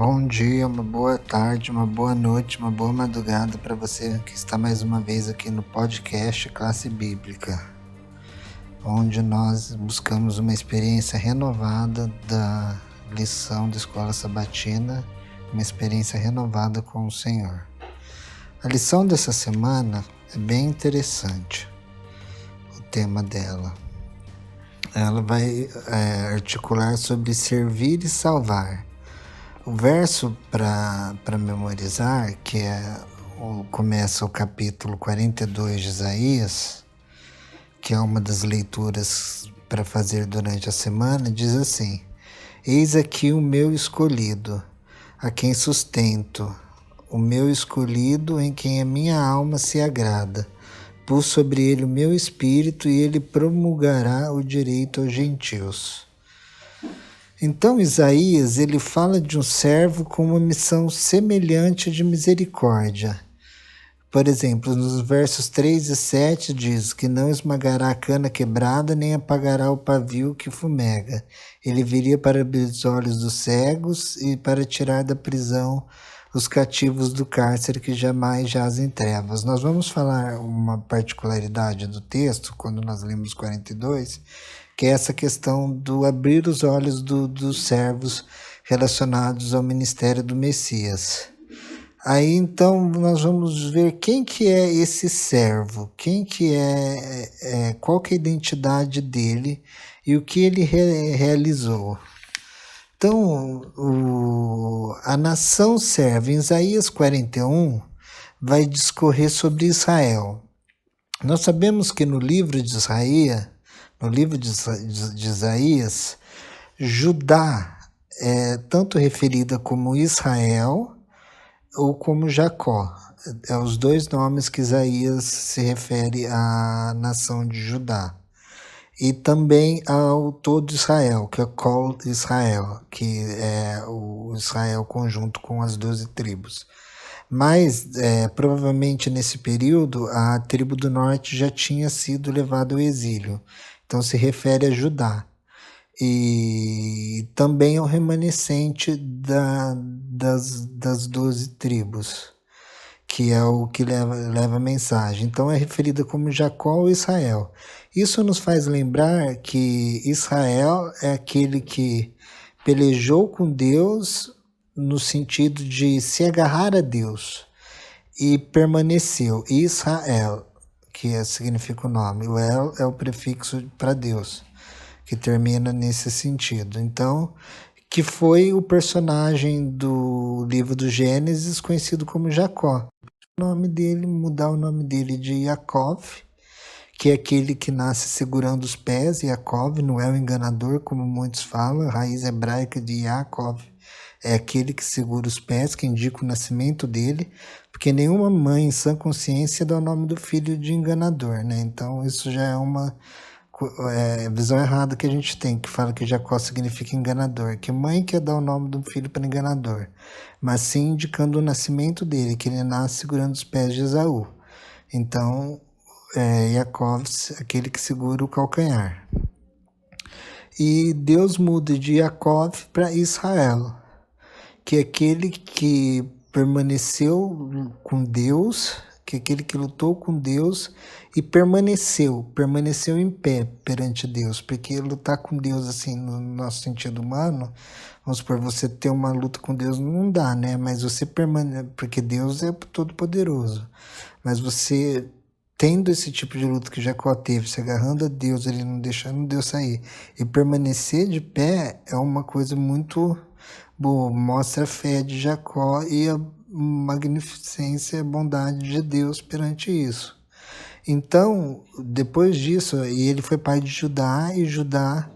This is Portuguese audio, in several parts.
Bom dia, uma boa tarde, uma boa noite, uma boa madrugada para você que está mais uma vez aqui no podcast Classe Bíblica, onde nós buscamos uma experiência renovada da lição da Escola Sabatina, uma experiência renovada com o Senhor. A lição dessa semana é bem interessante, o tema dela. Ela vai articular sobre servir e salvar. O verso para memorizar, que começa o capítulo 42 de Isaías, que é uma das leituras para fazer durante a semana, diz assim: Eis aqui o meu escolhido, a quem sustento, o meu escolhido em quem a minha alma se agrada. Pus sobre ele o meu espírito e ele promulgará o direito aos gentios. Então Isaías ele fala de um servo com uma missão semelhante de misericórdia. Por exemplo, nos versos 3 e 7 diz que não esmagará a cana quebrada, nem apagará o pavio que fumega. Ele viria para abrir os olhos dos cegos e para tirar da prisão os cativos do cárcere que jamais jazem em trevas. Nós vamos falar uma particularidade do texto, quando nós lemos 42, que é essa questão do abrir os olhos dos servos relacionados ao ministério do Messias. Aí então nós vamos ver quem que é esse servo, quem que qual que é a identidade dele e o que ele realizou. Então, a nação serva, em Isaías 41, vai discorrer sobre Israel. Nós sabemos que no livro de Isaías, Judá é tanto referida como Israel ou como Jacó. É os dois nomes que Isaías se refere à nação de Judá. E também ao todo Israel, que é Kol Israel, que é o Israel conjunto com as 12 tribos. Mas, provavelmente nesse período, a tribo do norte já tinha sido levada ao exílio. Então se refere a Judá. E também ao remanescente das 12 tribos, que é o que leva a mensagem. Então é referida como Jacó ou Israel. Isso nos faz lembrar que Israel é aquele que pelejou com Deus no sentido de se agarrar a Deus e permaneceu. Israel, que significa o nome. O El é o prefixo para Deus, que termina nesse sentido. Então, que foi o personagem do livro do Gênesis conhecido como Jacó. Mudar o nome dele de Yaakov, que é aquele que nasce segurando os pés. Yaakov não é o enganador, como muitos falam. A raiz hebraica de Yaakov é aquele que segura os pés, que indica o nascimento dele, porque nenhuma mãe em sã consciência dá o nome do filho de enganador, né? Então isso já é uma visão errada que a gente tem, que fala que Jacó significa enganador, que mãe quer dar o nome do filho para enganador, mas sim indicando o nascimento dele, que ele nasce segurando os pés de Esaú. Então, Yaakov, aquele que segura o calcanhar. E Deus muda de Yaakov para Israel, que é aquele que permaneceu com Deus, que é aquele que lutou com Deus e permaneceu em pé perante Deus, porque lutar com Deus, assim, no nosso sentido humano, vamos supor, você ter uma luta com Deus não dá, né? Mas você permanece, porque Deus é todo poderoso, mas você tendo esse tipo de luta que Jacó teve, se agarrando a Deus, ele não deixando Deus sair, e permanecer de pé é uma coisa muito boa, mostra a fé de Jacó e a magnificência e a bondade de Deus perante isso. Então, depois disso, ele foi pai de Judá, e Judá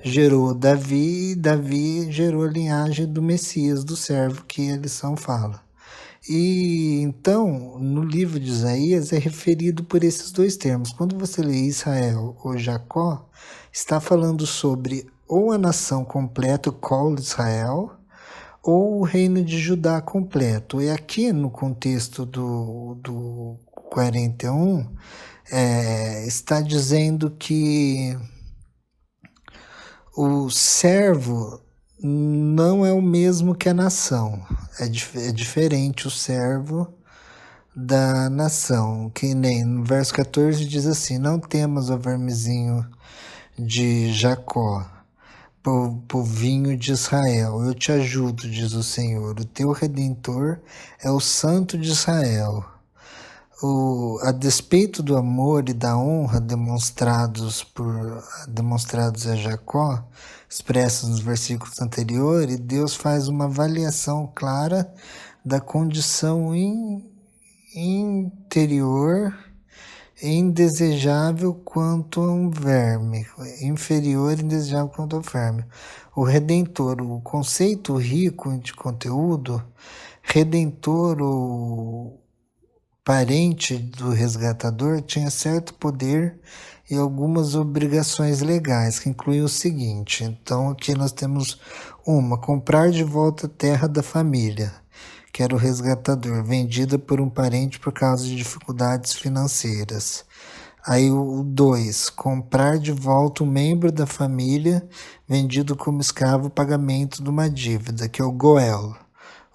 gerou Davi, e Davi gerou a linhagem do Messias, do servo que a lição fala. E então, no livro de Isaías é referido por esses dois termos. Quando você lê Israel ou Jacó, está falando sobre ou a nação completa, o Kol Israel, ou o reino de Judá completo. E aqui no contexto do 41, está dizendo que o servo não é o mesmo que a nação. É diferente o servo da nação. Que nem no verso 14 diz assim: não temas, ó vermezinho de Jacó, povinho de Israel, eu te ajudo, diz o Senhor. O teu Redentor é o Santo de Israel. A despeito do amor e da honra demonstrados a Jacó, expressos nos versículos anteriores, Deus faz uma avaliação clara da condição interior indesejável quanto a um verme, inferior e indesejável quanto ao verme. O Redentor, o conceito rico de conteúdo, Redentor, o parente do resgatador, tinha certo poder e algumas obrigações legais, que incluem o seguinte. Então, aqui nós temos comprar de volta a terra da família, que era o resgatador, vendida por um parente por causa de dificuldades financeiras. Aí o 2, comprar de volta um membro da família vendido como escravo pagamento de uma dívida, que é o Goel.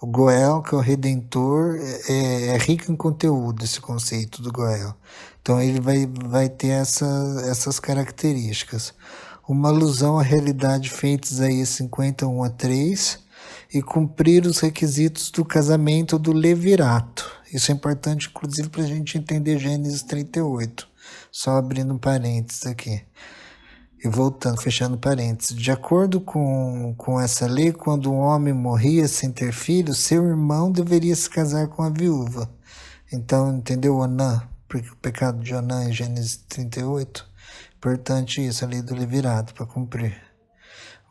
O Goel, que é o Redentor, é rico em conteúdo, esse conceito do Goel. Então ele vai ter essas características. Uma alusão à realidade feitas aí 51:3 e cumprir os requisitos do casamento do levirato. Isso é importante, inclusive, para a gente entender Gênesis 38. Só abrindo parênteses aqui. E voltando, fechando parênteses. De acordo com essa lei, quando um homem morria sem ter filho, seu irmão deveria se casar com a viúva. Então, entendeu Onã? Porque o pecado de Onã em Gênesis 38. Importante isso, a lei do levirato, para cumprir.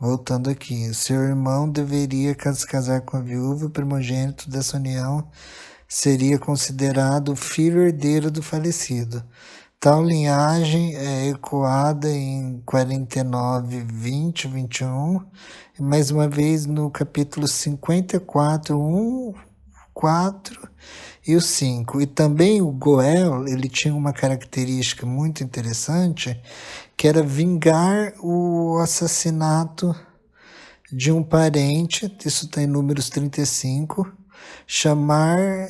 Voltando aqui, seu irmão deveria se casar com a viúva, o primogênito dessa união seria considerado o filho herdeiro do falecido. Tal linhagem é ecoada em 49, 20, 21, e mais uma vez no capítulo 54, 1, 4 e o 5. E também o Goel, ele tinha uma característica muito interessante, que era vingar o assassinato de um parente, isso está em Números 35, chamar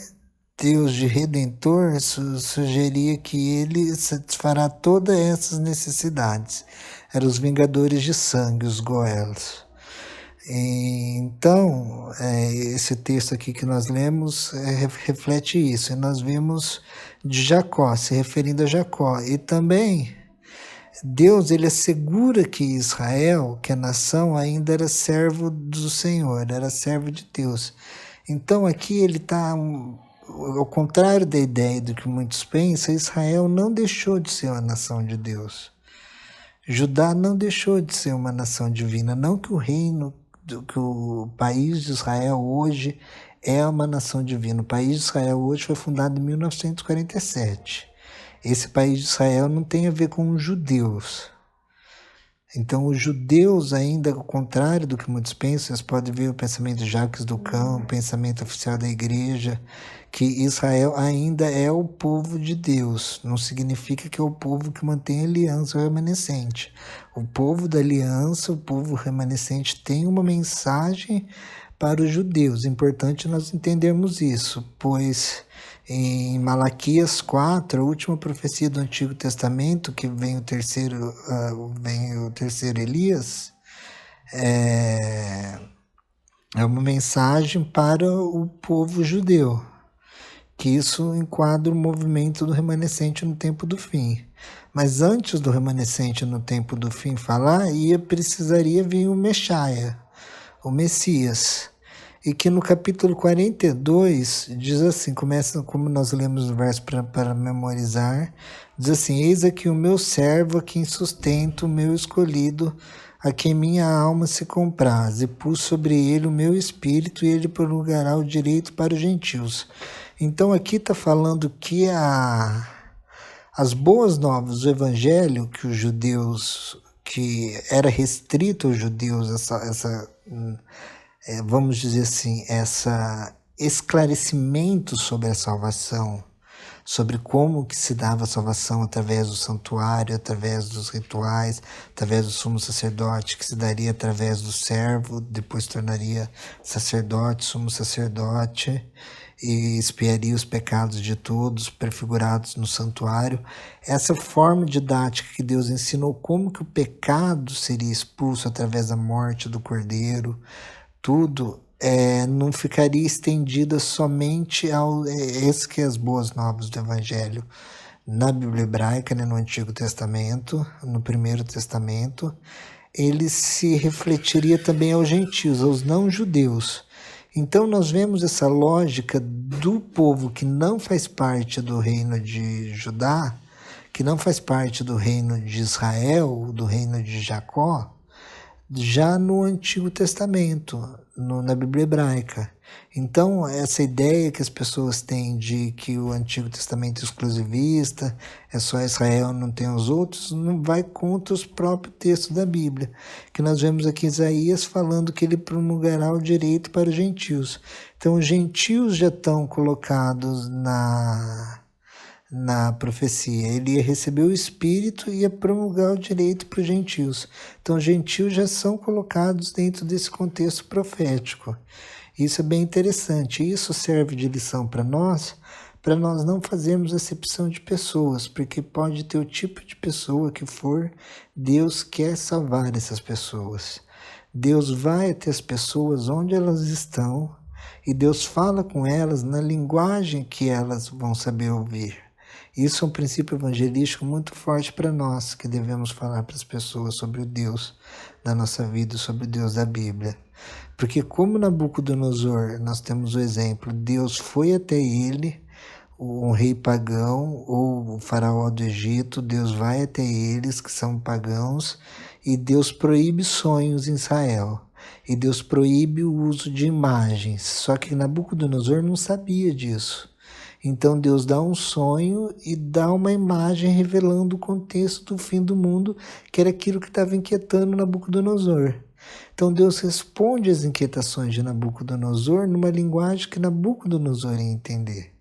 Deus de Redentor sugeria que ele satisfará todas essas necessidades. Eram os vingadores de sangue, os Goels. Então, esse texto aqui que nós lemos reflete isso. E nós vimos de Jacó, se referindo a Jacó. E também, Deus ele assegura que Israel, que a nação, ainda era servo do Senhor, era servo de Deus. Então, aqui ele está... Ao contrário da ideia do que muitos pensam, Israel não deixou de ser uma nação de Deus. Judá não deixou de ser uma nação divina. Não que que o país de Israel hoje é uma nação divina. O país de Israel hoje foi fundado em 1947. Esse país de Israel não tem a ver com os judeus. Então, os judeus, ainda ao contrário do que muitos pensam, vocês podem ver o pensamento de Jacques Ducamp, o pensamento oficial da igreja, que Israel ainda é o povo de Deus. Não significa que é o povo que mantém a aliança remanescente. O povo da aliança, o povo remanescente, tem uma mensagem para os judeus. É importante nós entendermos isso, pois em Malaquias 4, a última profecia do Antigo Testamento, que vem o terceiro Elias, é uma mensagem para o povo judeu, que isso enquadra o movimento do remanescente no tempo do fim. Mas antes do remanescente no tempo do fim falar, precisaria vir o Messias, o Messias. E que no capítulo 42 diz assim, começa como nós lemos o verso para memorizar, diz assim: eis aqui o meu servo, a quem sustento, o meu escolhido, a quem minha alma se compraz, e pus sobre ele o meu espírito, e ele prolongará o direito para os gentios. Então aqui está falando que as boas novas do evangelho, que os judeus, que era restrito aos judeus, vamos dizer assim, esse esclarecimento sobre a salvação, sobre como que se dava a salvação através do santuário, através dos rituais, através do sumo sacerdote, que se daria através do servo, depois tornaria sacerdote, sumo sacerdote, e expiaria os pecados de todos, prefigurados no santuário. Essa forma didática que Deus ensinou como que o pecado seria expulso através da morte do Cordeiro, tudo não ficaria estendida somente ao esse que é as boas novas do Evangelho na Bíblia hebraica, né, no Antigo Testamento, no Primeiro Testamento, ele se refletiria também aos gentios, aos não-judeus. Então nós vemos essa lógica do povo que não faz parte do reino de Judá, que não faz parte do reino de Israel, do reino de Jacó, já no Antigo Testamento, na Bíblia hebraica. Então, essa ideia que as pessoas têm de que o Antigo Testamento é exclusivista, é só Israel, não tem os outros, não vai contra os próprios textos da Bíblia, que nós vemos aqui Isaías falando que ele promulgará o direito para os gentios. Então, os gentios já estão colocados na profecia. Ele ia receber o Espírito e ia promulgar o direito para os gentios. Então, os gentios já são colocados dentro desse contexto profético. Isso é bem interessante. Isso serve de lição para nós não fazermos acepção de pessoas, porque pode ter o tipo de pessoa que for, Deus quer salvar essas pessoas. Deus vai até as pessoas onde elas estão e Deus fala com elas na linguagem que elas vão saber ouvir. Isso é um princípio evangelístico muito forte para nós, que devemos falar para as pessoas sobre o Deus da nossa vida, sobre o Deus da Bíblia. Porque como Nabucodonosor, nós temos o exemplo, Deus foi até ele, um rei pagão, ou o faraó do Egito, Deus vai até eles, que são pagãos, e Deus proíbe sonhos em Israel. E Deus proíbe o uso de imagens. Só que Nabucodonosor não sabia disso. Então Deus dá um sonho e dá uma imagem revelando o contexto do fim do mundo, que era aquilo que estava inquietando Nabucodonosor. Então Deus responde às inquietações de Nabucodonosor numa linguagem que Nabucodonosor ia entender.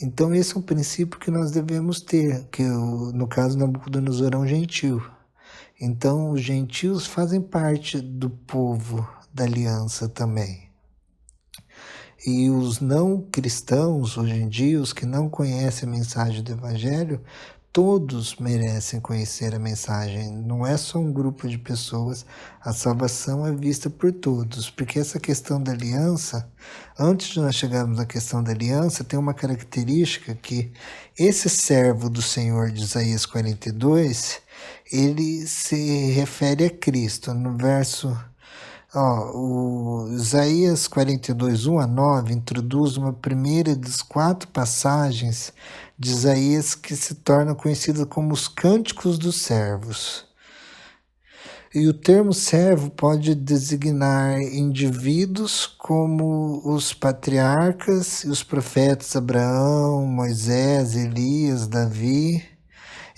Então esse é um princípio que nós devemos ter, que no caso Nabucodonosor é um gentio. Então os gentios fazem parte do povo da aliança também. E os não cristãos, hoje em dia, os que não conhecem a mensagem do Evangelho, todos merecem conhecer a mensagem. Não é só um grupo de pessoas, a salvação é vista por todos. Porque essa questão da aliança, antes de nós chegarmos à questão da aliança, tem uma característica que esse servo do Senhor de Isaías 42, ele se refere a Cristo. No verso... o Isaías 42, 1 a 9, introduz uma primeira das 4 passagens de Isaías que se tornam conhecidas como os Cânticos dos Servos. E o termo servo pode designar indivíduos como os patriarcas e os profetas Abraão, Moisés, Elias, Davi.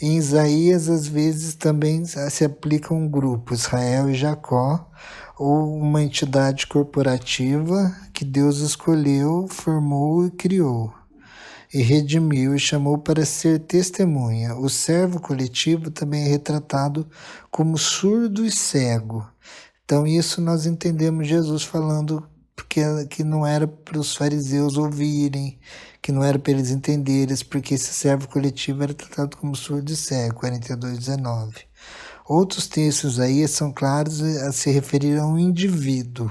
Em Isaías, às vezes, também se aplica um grupo, Israel e Jacó, ou uma entidade corporativa que Deus escolheu, formou e criou, e redimiu e chamou para ser testemunha. O servo coletivo também é retratado como surdo e cego. Então isso nós entendemos Jesus falando que não era para os fariseus ouvirem, que não era para eles entenderem, porque esse servo coletivo era tratado como surdo e cego, 42:19. Outros textos aí são claros a se referir a um indivíduo.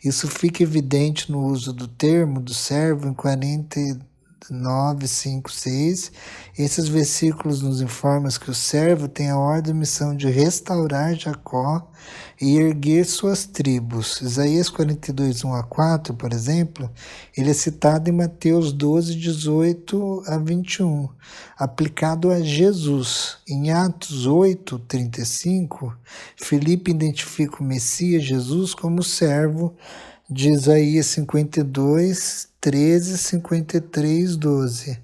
Isso fica evidente no uso do termo do servo em 49, 5, 6. Esses versículos nos informam que o servo tem a ordem e missão de restaurar Jacó e erguer suas tribos. Isaías 42, 1 a 4, por exemplo, ele é citado em Mateus 12, 18 a 21, aplicado a Jesus. Em Atos 8, 35, Filipe identifica o Messias, Jesus, como servo de Isaías 52, 13, 53, 12.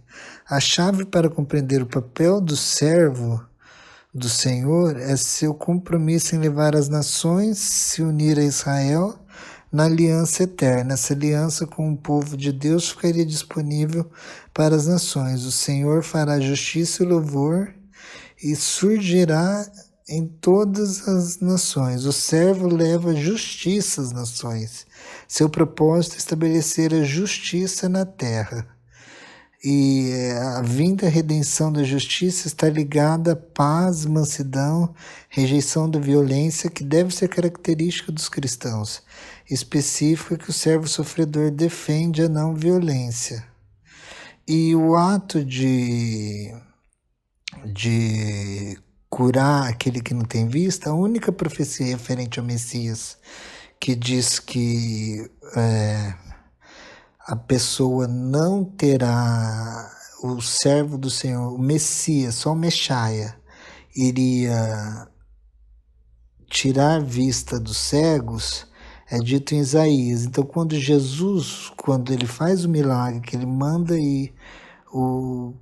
A chave para compreender o papel do servo do Senhor é seu compromisso em levar as nações, se unir a Israel, na aliança eterna. Essa aliança com o povo de Deus ficaria disponível para as nações. O Senhor fará justiça e louvor e surgirá em todas as nações. O servo leva justiça às nações. Seu propósito é estabelecer a justiça na terra. E a vinda redenção da justiça está ligada à paz, mansidão, rejeição da violência, que deve ser característica dos cristãos. Específico é que o servo sofredor defende a não violência. E o ato de curar aquele que não tem vista, a única profecia referente ao Messias que diz que a pessoa não terá, o servo do Senhor, o Messias, só o Messias, iria tirar a vista dos cegos, é dito em Isaías. Então, quando Jesus, quando ele faz o milagre, que ele manda ir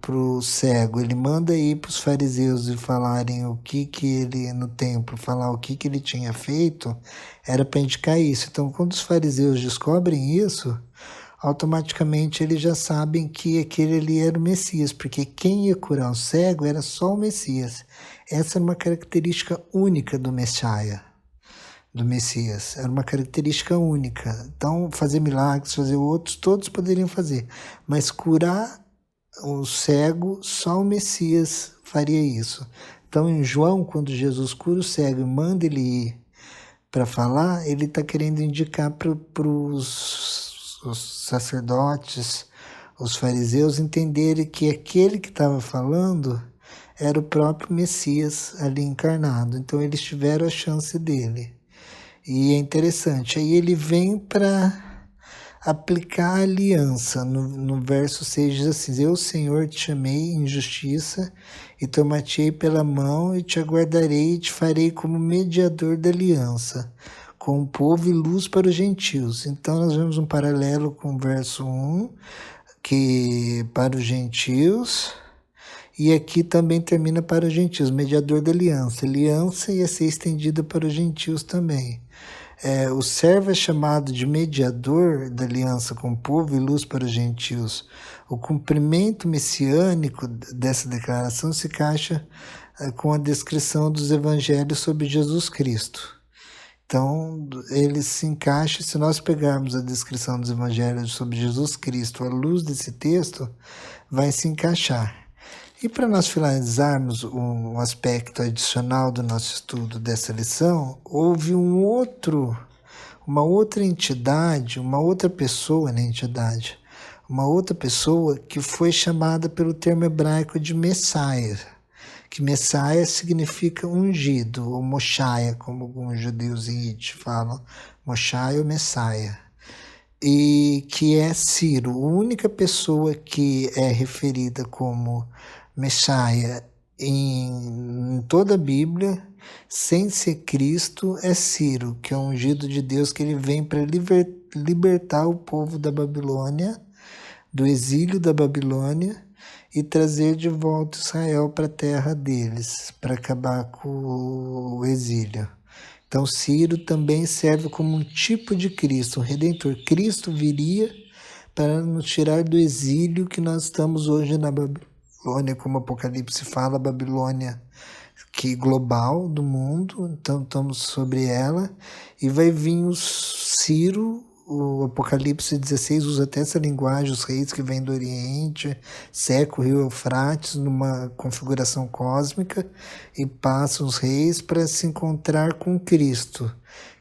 para o cego, ele manda ir para os fariseus e falarem o que ele, no templo, falar o que ele tinha feito, era para indicar isso. Então, quando os fariseus descobrem isso, automaticamente eles já sabem que aquele ali era o Messias, porque quem ia curar o cego era só o Messias. Essa era uma característica única do Messias. Era uma característica única. Então, fazer milagres, fazer outros, todos poderiam fazer, mas curar o cego, só o Messias faria isso. Então, em João, quando Jesus cura o cego e manda ele ir para falar, ele está querendo indicar para os sacerdotes, os fariseus, entenderem que aquele que estava falando era o próprio Messias ali encarnado. Então, eles tiveram a chance dele. E é interessante. Aí ele vem para aplicar a aliança. No verso 6 diz assim: Eu, Senhor, te chamei em justiça e tomar-te-ei pela mão e te aguardarei e te farei como mediador da aliança com o povo e luz para os gentios. Então nós vemos um paralelo com o verso 1, que para os gentios, e aqui também termina para os gentios, mediador da aliança. A aliança ia ser estendida para os gentios também. O servo é chamado de mediador da aliança com o povo e luz para os gentios. O cumprimento messiânico dessa declaração se encaixa com a descrição dos evangelhos sobre Jesus Cristo. Então, ele se encaixa, se nós pegarmos a descrição dos evangelhos sobre Jesus Cristo à luz desse texto, vai se encaixar. E para nós finalizarmos um aspecto adicional do nosso estudo dessa lição, houve uma outra entidade, uma outra pessoa na entidade, uma outra pessoa que foi chamada pelo termo hebraico de Messias, que Messias significa ungido, ou Moshaia, como alguns judeus em Yiddish falam, Moshaia ou Messias. E que é Ciro, a única pessoa que é referida como Messias em toda a Bíblia, sem ser Cristo, é Ciro, que é um ungido de Deus, que ele vem para libertar o povo da Babilônia, do exílio da Babilônia, e trazer de volta Israel para a terra deles, para acabar com o exílio. Então, Ciro também serve como um tipo de Cristo, um redentor. Cristo viria para nos tirar do exílio que nós estamos hoje na Babilônia, como o Apocalipse fala, Babilônia que global do mundo, então estamos sobre ela, e vai vir o Ciro. O Apocalipse 16 usa até essa linguagem, os reis que vêm do Oriente, seca o rio Eufrates numa configuração cósmica e passam os reis para se encontrar com Cristo,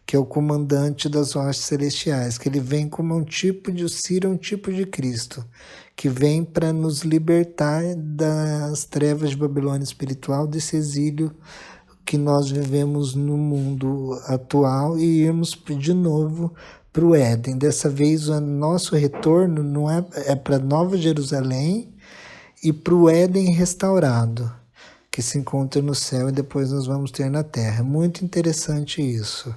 que é o comandante das hostes celestiais, que ele vem como um tipo de, o Ciro é um tipo de Cristo, que vem para nos libertar das trevas de Babilônia espiritual, desse exílio que nós vivemos no mundo atual, e irmos de novo para o Éden. Dessa vez o nosso retorno não é para Nova Jerusalém e para o Éden restaurado, que se encontra no céu e depois nós vamos ter na terra. Muito interessante isso.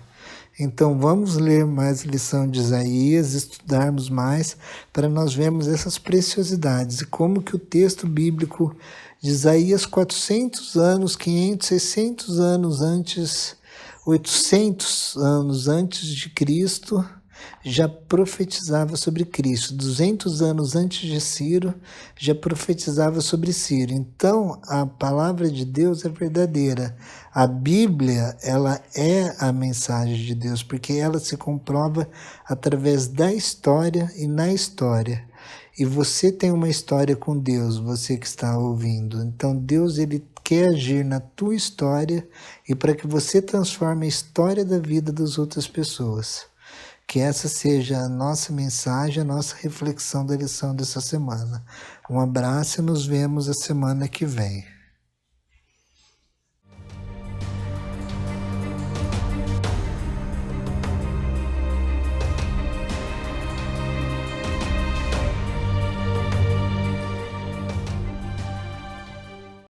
Então vamos ler mais lição de Isaías, estudarmos mais, para nós vermos essas preciosidades e como que o texto bíblico de Isaías 400 anos, 500, 600 anos antes, 800 anos antes de Cristo, já profetizava sobre Cristo. 200 anos antes de Ciro, já profetizava sobre Ciro. Então, a palavra de Deus é verdadeira. A Bíblia, ela é a mensagem de Deus, porque ela se comprova através da história e na história. E você tem uma história com Deus, você que está ouvindo. Então Deus, ele quer agir na tua história e para que você transforme a história da vida das outras pessoas. Que essa seja a nossa mensagem, a nossa reflexão da lição dessa semana. Um abraço e nos vemos a semana que vem.